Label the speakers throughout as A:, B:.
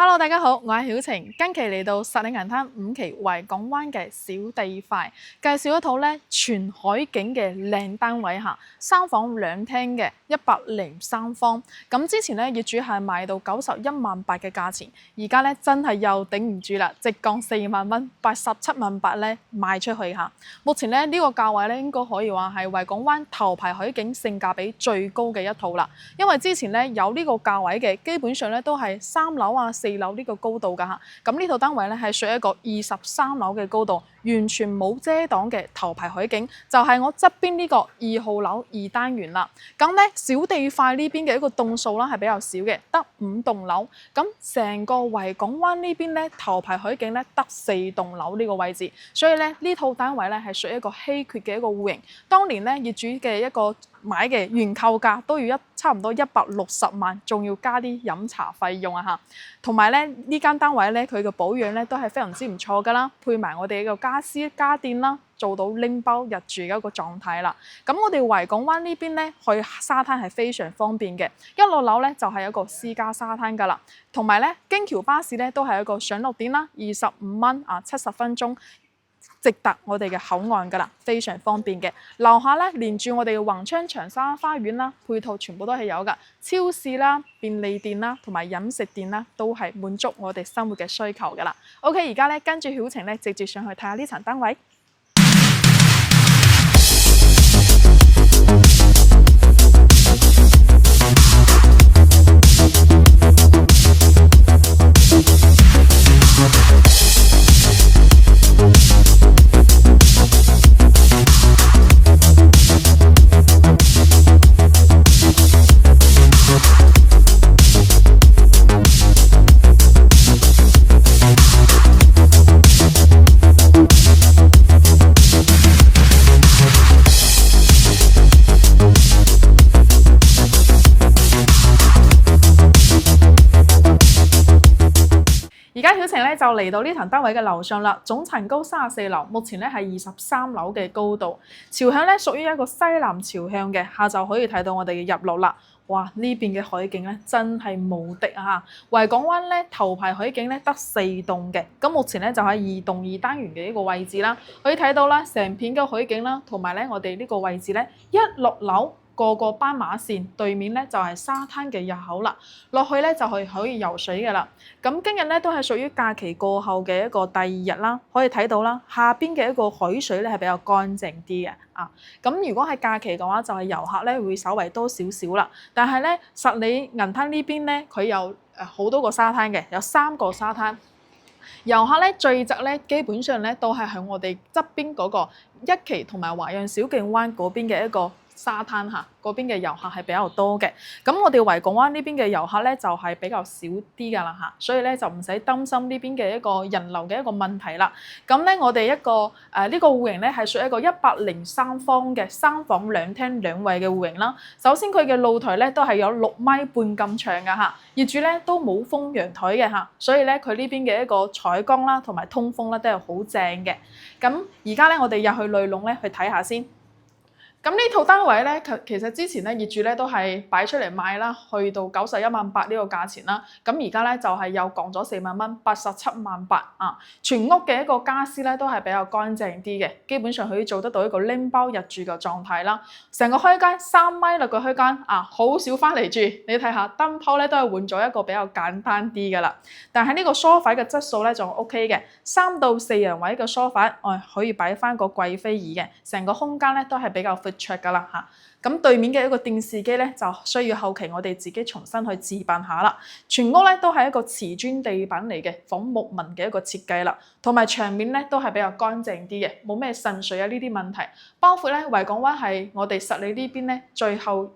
A: Hello，大家好，我係曉晴。今期嚟到實里銀灘5期維港灣嘅小地塊，介紹一套咧全海景嘅靚單位嚇，3房2廳嘅103方。咁之前咧業主係賣到91萬8嘅價錢，而家咧真係又頂唔住啦，直降4萬蚊，87萬8咧賣出去嚇。目前咧呢個價位咧應該可以話係維港灣頭排海景性價比最高嘅一套啦，因為之前咧有呢個價位嘅基本上咧都係3樓啊4樓呢個高度㗎嚇，咁呢套單位咧係屬於一個23樓嘅高度，完全冇遮擋嘅頭排海景，就係我側邊呢個2號樓2單元啦。咁咧小地塊呢邊嘅一個棟數啦係比較少嘅，得5棟樓。咁成個維港灣呢邊咧頭排海景咧得4棟樓呢個位置，所以咧呢套單位咧係屬於一個稀缺嘅一個戶型。當年咧業主嘅一個買嘅原購價都要差唔多160萬，仲要加啲飲茶費用啊嚇。同埋咧呢間單位咧佢嘅保養咧都係非常之唔錯噶啦，配埋我哋嘅家私家電啦，做到拎包入住嘅一個狀態啦。咁我哋維港灣呢邊咧去沙灘係非常方便嘅，一落樓咧就係一個私家沙灘噶啦，同埋咧京橋巴士咧都係一個上落點啦，25蚊啊70分鐘。直達我哋嘅口岸㗎啦，非常方便嘅。樓下咧連住我哋嘅宏昌長沙花園啦，配套全部都係有㗎，超市啦、便利店啦同埋飲食店啦，都係滿足我哋生活嘅需求㗎啦。OK， 而家咧跟住曉晴咧直接上去睇下呢層單位。而家曉晴咧就嚟到呢層單位嘅樓上啦，總層高34樓，目前咧係23樓嘅高度，朝向咧屬於一個西南朝向嘅，下晝可以睇到我哋嘅入落啦。哇！呢邊嘅海景咧真係無敵啊！維港灣咧頭排海景咧得4棟嘅，咁目前咧就喺2棟2單元嘅一個位置啦，可以睇到啦成片嘅海景啦，同埋咧我哋呢個位置咧一落樓。個斑馬線對面咧就係沙灘嘅入口啦，落去咧就係可以游水嘅啦。咁今日咧都係屬於假期過後嘅一個第2日啦，可以睇到啦，下邊嘅一個海水咧係比較乾淨啲嘅啊。咁如果係假期嘅話，就係遊客咧會稍微多少少啦。但係咧實里銀灘呢邊咧，佢有好多個沙灘嘅，有3個沙灘。遊客咧聚集咧，基本上咧都係喺我哋側邊嗰個1期同埋華潤小徑灣嗰邊嘅一個沙灘嚇，嗰邊嘅遊客係比較多嘅。咁我哋維港灣呢邊嘅遊客咧就係比較少啲㗎啦嚇，所以咧就唔使擔心呢邊嘅一個人流嘅一個問題啦。咁咧我哋一個呢個戶型咧係屬於一個103方嘅3房2廳2衛嘅戶型啦。首先佢嘅露台咧都係有6米半咁長㗎嚇，業主咧都冇封陽台嘅嚇，所以咧佢呢邊嘅一個採光啦同埋通風咧都係好正嘅。咁而家咧我哋入去內籠咧去睇下先。咁呢套單位咧，其實之前咧業主咧都係擺出嚟賣啦，去到91萬8呢個價錢啦。咁而家咧就係又降咗4萬蚊，87萬8啊！全屋嘅一個家私咧都係比較乾淨啲嘅，基本上可以做得到一個拎包入住嘅狀態啦。成個開間3米6個開間啊，好少翻嚟住。你睇下燈泡咧都係換咗一個比較簡單啲嘅啦。但係呢個梳化嘅質素咧仲 OK 嘅，3到4人位嘅梳化，可以擺翻個貴妃椅嘅，成個空間咧都係比較闊㗎啦嚇。咁對面嘅一個電視機咧，就需要後期我哋自己重新去置辦下啦。全屋咧都係一個瓷磚地板嚟嘅，仿木紋嘅一個設計啦，同埋牆面咧都係比較乾淨啲嘅，冇咩滲水啊呢啲問題。包括咧維港灣係我哋實里呢邊咧最後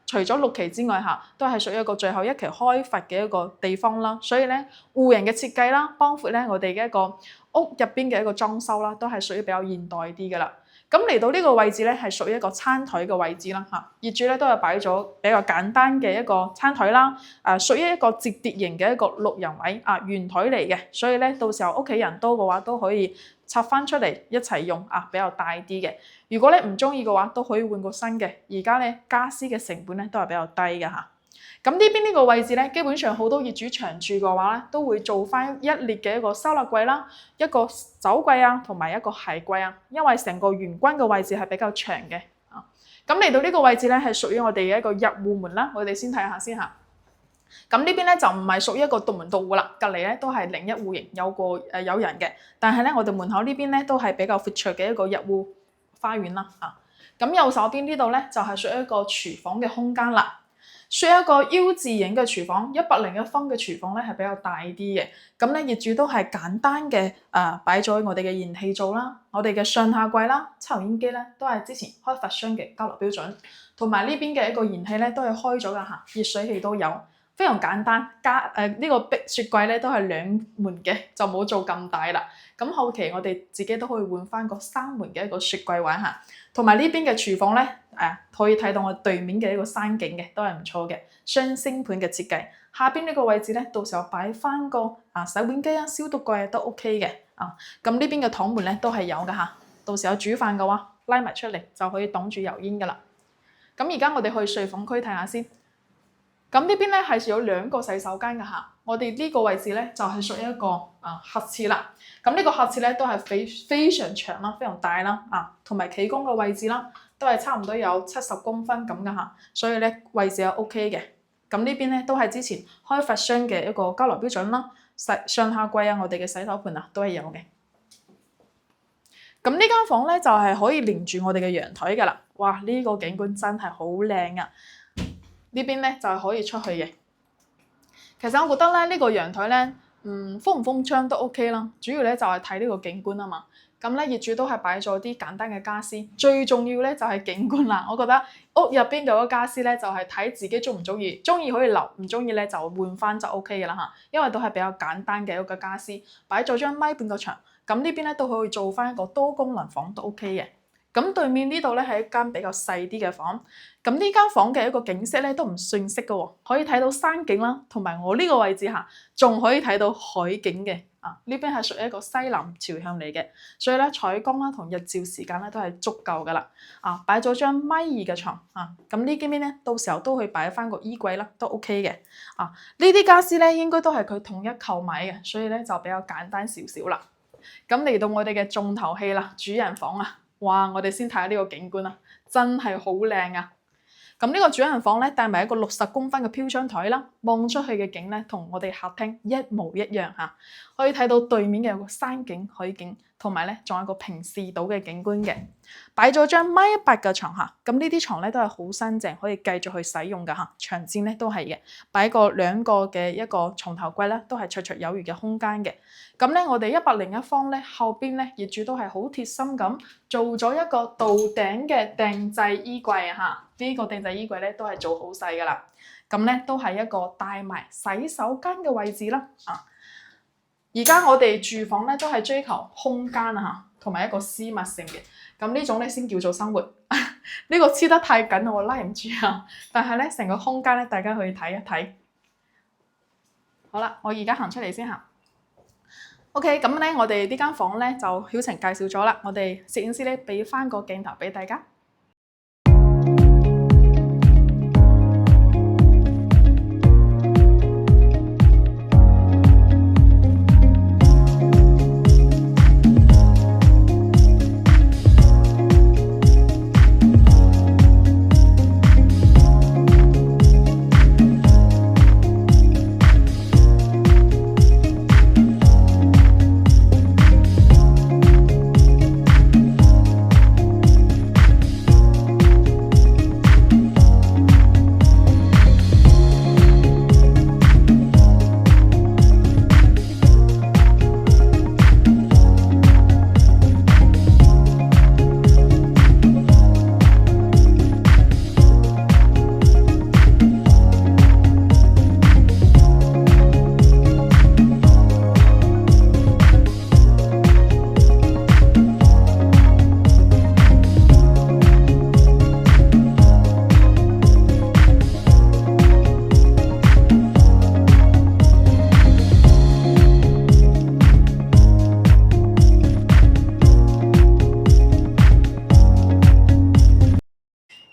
A: 除咗6期之外嚇，都係屬於一個最後1期開發嘅一個地方啦。所以咧戶型嘅設計啦，包括咧我哋嘅一個屋入邊嘅一個裝修啦，都係屬於比較現代啲㗎啦。咁嚟到呢個位置咧，係屬於一個餐台嘅位置啦嚇。業主咧都係擺咗比較簡單嘅一個餐台啦，屬於一個摺疊型嘅一個6人位啊，圓台嚟嘅，所以咧到時候屋企人多嘅話都可以拆翻出嚟一齊用啊，比較大啲嘅。如果你唔中意嘅話，都可以換個新嘅。而家咧家私嘅成本咧都係比較低嘅嚇。咁呢邊呢個位置咧，基本上好多業主長住嘅話咧，都會做翻一列嘅一個收納櫃啦，一個酒櫃啊，同埋一個鞋櫃啊，因為成個玄關嘅位置係比較長嘅啊。咁嚟到呢個位置咧，係屬於我哋嘅一個入戶門啦。我哋先睇下先嚇。咁呢邊咧就唔係屬於一個獨門獨戶啦，隔離咧都係另一戶型，有人嘅。但係咧，我哋門口呢邊咧都係比較闊綽嘅一個入戶花園啦啊。咁右手邊呢度咧就係屬於一個廚房嘅空間啦。屬於一個 U 字型嘅廚房，101分嘅廚房咧係比較大啲嘅。咁咧業主都係簡單嘅擺咗我哋嘅燃氣灶啦，我哋嘅上下櫃啦、抽油煙機咧都係之前開發商嘅交流標準，同埋呢邊嘅一個燃氣咧都係開咗噶嚇，熱水器都有，非常簡單。呢個雪櫃咧都係2門嘅，就冇做咁大啦。咁後期我哋自己都可以換翻個3門嘅一個雪櫃玩下，同埋呢邊嘅廚房咧可以睇到我對面嘅一個山景嘅，都係唔錯嘅雙星盤嘅設計。下邊呢個位置咧，到時候擺翻個洗碗機啊、消毒櫃都 OK 嘅啊。咁呢邊嘅堂門咧都係有嘅嚇，到時候煮飯嘅話拉埋出嚟就可以擋住油煙噶啦。咁而家我哋去睡房區睇下先。咁呢邊咧係有2個洗手間嘅嚇，我哋呢個位置咧就係屬於一個客廁啦。咁呢個客廁咧都係非常長啦，非常大啦同埋企缸嘅位置啦，都係差唔多有70公分咁嘅嚇，所以咧位置係 OK 嘅。咁呢邊咧都係之前開發商嘅一個交流標準啦，上下櫃啊，我哋嘅洗手盤都係有嘅。咁呢間房咧就係可以連住我哋嘅陽台噶啦，哇！呢個景觀真係好靚啊！呢邊咧就係可以出去嘅。其實我覺得咧呢個陽台咧，封唔封窗都 OK 啦。主要咧就係睇呢個景觀啊嘛。咁咧業主都係擺咗啲簡單嘅家私，最重要咧就係景觀啦。我覺得屋入邊嘅嗰家私咧就係睇自己中唔中意，中意可以留，唔中意咧就換翻就 OK 嘅啦嚇。因為都係比較簡單嘅一個家私，擺咗張米半個牆。咁呢邊咧都可以做翻一個多功能房都 OK 嘅。咁對面呢度咧係一間比較細啲嘅房，咁呢間房嘅一個景色咧都唔遜色嘅喎，可以睇到山景啦，同埋我呢個位置下仲可以睇到海景嘅。呢邊係屬於一個西南朝向嚟嘅，所以咧採光啦同日照時間咧都係足夠噶啦。擺咗張1.2米嘅床咁呢邊咧到時候都可以擺翻個衣櫃啦，都 OK 嘅。呢啲家私咧應該都係佢統一購買嘅，所以咧就比較簡單少少啦。咁嚟到我哋嘅重頭戲啦，主人房啊！哇！我哋先睇下呢個景觀啦，真係好靚啊！咁呢個主人房咧帶埋一個60公分嘅飄窗台啦，望出去嘅景咧同我哋客廳一模一樣嚇，可以睇到對面嘅有個山景、海景，同埋咧仲有一個平視島嘅景觀嘅。擺咗張1.8米嘅床嚇，咁呢啲床咧都係好新淨，可以繼續去使用㗎嚇。長墊咧都係嘅，擺個2個嘅一個床頭櫃咧，都係綽綽有餘嘅空間嘅。咁咧我哋101方咧後邊咧業主都係好貼心咁做咗一個到頂嘅定製衣櫃嚇。呢個定製衣櫃咧都係做好細噶啦，咁咧都係一個帶埋洗手間嘅位置啦。而家我哋住房咧都係追求空間同埋一個私密性嘅，咁呢種咧先叫做生活。呢個黐得太緊我拉唔住啊！但係咧成個空間咧，大家去睇一睇。好啦，我而家行出嚟先行。OK，咁咧我哋呢間房咧就曉晴介紹咗啦，我哋攝影師咧俾翻個鏡頭俾大家。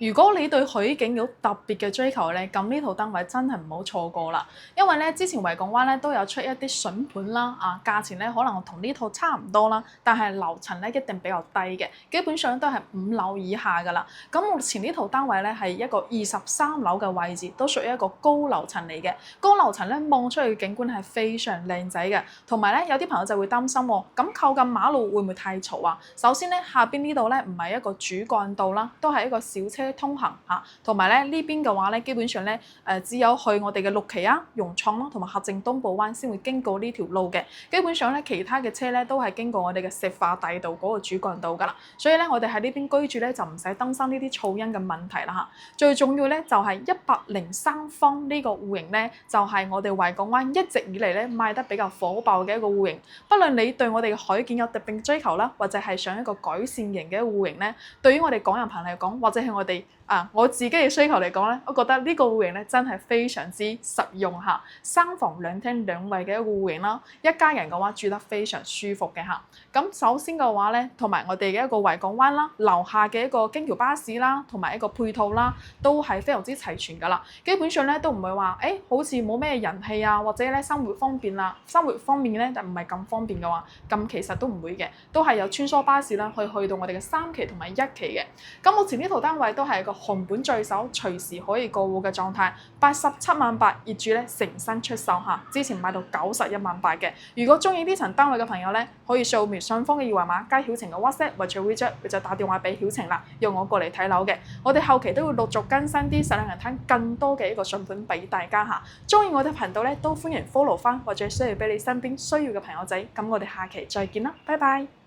A: 如果你對開許景有特別嘅追求咧，咁呢套單位真係唔好錯過啦。因為咧之前維港灣咧都有出一啲筍盤啦，價錢咧可能同呢套差唔多啦，但係樓層咧一定比較低嘅，基本上都係5樓以下噶啦。咁目前呢套單位咧係一個23樓嘅位置，都屬於一個高樓層嚟嘅。高樓層咧望出去嘅景觀係非常靚仔嘅，同埋咧有啲朋友就會擔心喎，咁靠近馬路會唔會太嘈啊？首先咧下邊呢度咧唔係一個主幹道啦，都係一個小車通行嚇，同埋咧呢邊嘅話咧基本上咧只有去我哋嘅綠旗啊、融創啦同埋合正東部灣先會經過呢條路嘅，基本上咧其他嘅車咧都係經過我哋嘅石化大道嗰個主幹道噶啦，所以咧我哋喺呢邊居住咧就唔使擔心呢啲噪音嘅問題啦嚇。最重要咧就係103方呢個戶型咧，就係我哋維港灣一直以嚟咧賣得比較火爆嘅一個戶型。不論你對我哋嘅海景有特別追求啦，或者係想一個改善型嘅戶型咧，對於我哋港人朋友嚟講，或者係我自己嘅需求嚟講咧，我覺得呢個戶型咧真係非常之實用嚇，3房2廳2衛嘅一個戶型啦，一家人嘅話住得非常舒服嘅嚇。咁首先嘅話咧，同埋我哋嘅一個維港灣啦，樓下嘅一個京橋巴士啦，同埋一個配套啦，都係非常之齊全噶啦。基本上咧都唔會話好似冇咩人氣啊，或者咧生活方便啦，生活方面咧就唔係咁方便嘅話，咁其實都唔會嘅，都係有穿梭巴士啦，去到我哋嘅3期同埋1期嘅。咁目前呢套單位都係一個紅本在手，隨時可以過戶嘅狀態，87萬8，業主咧誠心出售嚇，之前買到91萬8嘅。如果中意呢層單位嘅朋友咧，可以掃描上方嘅二維碼，加曉晴嘅 WhatsApp 或者 WeChat，或者打電話俾曉晴啦，用我過嚟睇樓嘅。我哋後期都會陸續更新啲實兩人攤更多嘅一個筍盤俾大家嚇。中意我哋頻道咧，都歡迎 follow 翻或者share俾你身邊需要嘅朋友仔。咁我哋下期再見啦，拜拜。